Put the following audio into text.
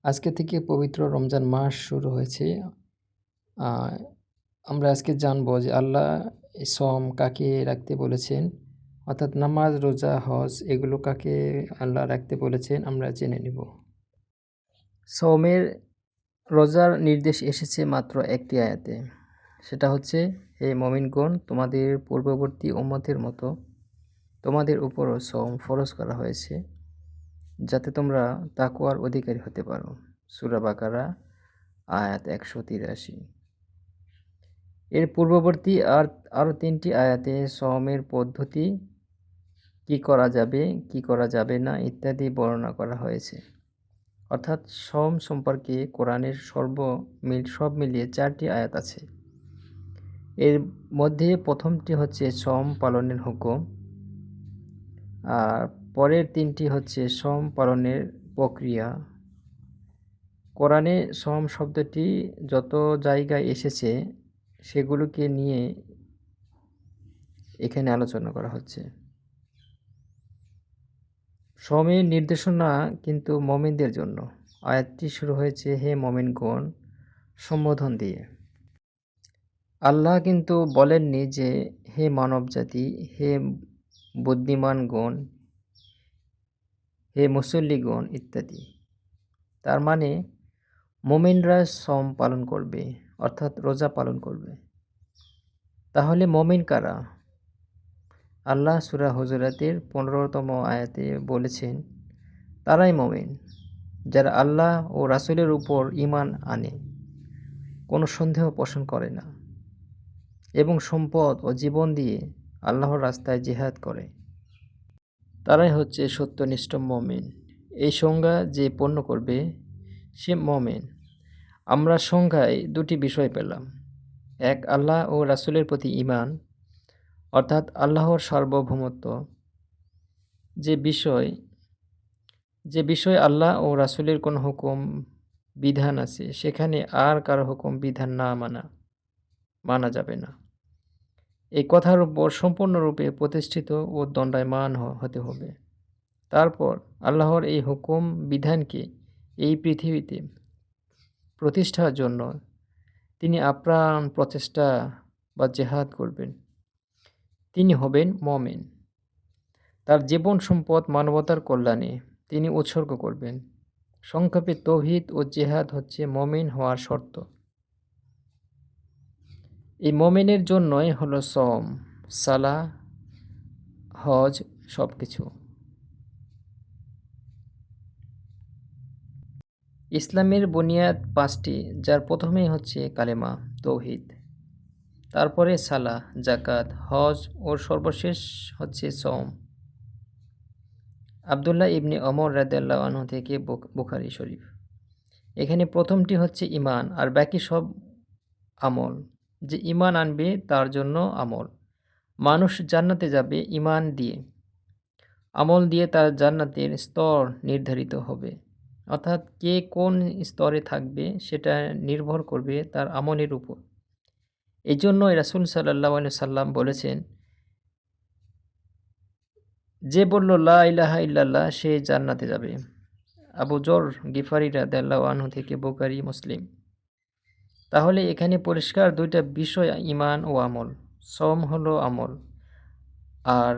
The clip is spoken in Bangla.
আজকে থেকে পবিত্র রমজান মাস শুরু হয়েছে। আ আমরা আজকে জানবো যে আল্লাহ এই সম কাকে রাখতে বলেছেন, অর্থাৎ নামাজ, রোজা, হজ এগুলো কাকে আল্লাহ রাখতে বলেছেন আমরা জেনে নিব। সওমের রোজার নির্দেশ এসেছে মাত্র একটি আয়াতে। সেটা হচ্ছে, হে মুমিনগণ, তোমাদের পূর্ববর্তী উম্মতের মতো তোমাদের উপরও সওম ফরজ করা হয়েছে, যাতে তোমরা তাকওয়ার অধিকারী হতে পারো। সূরা বাকারা আয়াত ১৮৩। এর পূর্ববর্তী আরও ৩টি আয়াতে সওমের পদ্ধতি, কি করা যাবে, কি করা যাবে না ইত্যাদি বর্ণনা করা হয়েছে। অর্থাৎ সওম সম্পর্কে কোরআনের সব মিলিয়ে 4টি আয়াত আছে। এর মধ্যে প্রথমটি হচ্ছে সওম পালনের হুকুম, আর পরের 3টি হচ্ছে সওম পালনের প্রক্রিয়া। কোরআনে সওম শব্দটি যত জায়গায় এসেছে সেগুলোকে নিয়ে এখানে আলোচনা করা হচ্ছে। সওমের নির্দেশনা কিন্তু মুমিনদের জন্য। আয়াতটি শুরু হয়েছে হে মুমিনগণ সম্বোধন দিয়ে। আল্লাহ কিন্তু বলেননি যে হে মানবজাতি, হে বুদ্ধিমানগণ, হে মুসল্লিগণ ইত্যাদি। তার মানে মুমিনরা সওম পালন করবে, অর্থাৎ রোজা পালন করবে। তাহলে মুমিন কারা? আল্লাহ সূরা হুজুরাতের 15তম আয়াতে বলেছেন, তারাই মুমিন যারা আল্লাহ ও রাসূলের উপর ঈমান আনে, কোনো সন্দেহ পোষণ করে না এবং সম্পদ ও জীবন দিয়ে আল্লাহর রাস্তায় জিহাদ করে। তারাই হচ্ছে সত্যনিষ্ঠ মুমিন। এই সংজ্ঞা যে পূর্ণ করবে সে মুমিন। আমরা সংজ্ঞায় 2টি বিষয় পেলাম। এক, আল্লাহ ও রাসূলের প্রতি ঈমান, অর্থাৎ আল্লাহর সার্বভৌমত্ব। যে বিষয় আল্লাহ ও রাসূলের কোনো হুকুম বিধান আছে, সেখানে আর কারো হুকুম বিধান না মানা যাবে না। এই কথার উপর সম্পূর্ণরূপে প্রতিষ্ঠিত ও দণ্ডায়মান হতে হবে। তারপর আল্লাহর এই হুকুম বিধানকে এই পৃথিবীতে প্রতিষ্ঠার জন্য তিনি আপ্রাণ প্রচেষ্টা বা জেহাদ করবেন। তিনি হবেন মুমিন। তার জীবন সম্পদ মানবতার কল্যাণে তিনি উৎসর্গ করবেন। সংক্ষেপে তাওহীদ ও জেহাদ হচ্ছে মুমিন হওয়ার শর্ত। এই মুমিনের জন্যই হলো সওম, সালাহ, হজ সবকিছু। ইসলামের বুনিয়াদ 5টি, যার প্রথমেই হচ্ছে কালেমা, তাওহীদ, তারপরে সালাহ, যাকাত, হজ ও সর্বশেষ হচ্ছে সওম। আব্দুল্লাহ ইবনে ওমর রাদিয়াল্লাহু আনহু থেকে বুখারী শরীফ। এখানে প্রথমটি হচ্ছে ঈমান আর বাকি সব আমল। যে ঈমান আনবে তার জন্য আমল। মানুষ জান্নাতে যাবে ঈমান দিয়ে। আমল দিয়ে তার জান্নাতের স্তর নির্ধারিত হবে। অর্থাৎ কে কোন স্তরে থাকবে সেটা নির্ভর করবে তার আমলের উপর। এজন্যই রাসূল সাল্লাল্লাহু আলাইহি সাল্লাম বলেছেন, যে বলল লা ইলাহা ইল্লাল্লাহ সে জান্নাতে যাবে। আবু যর গিফারী রাদিয়াল্লাহু আনহু থেকে বুখারী, মুসলিম। তাহলে এখানে পরিষ্কার 2টা বিষয়, ঈমান ও আমল। সওম হলো আমল আর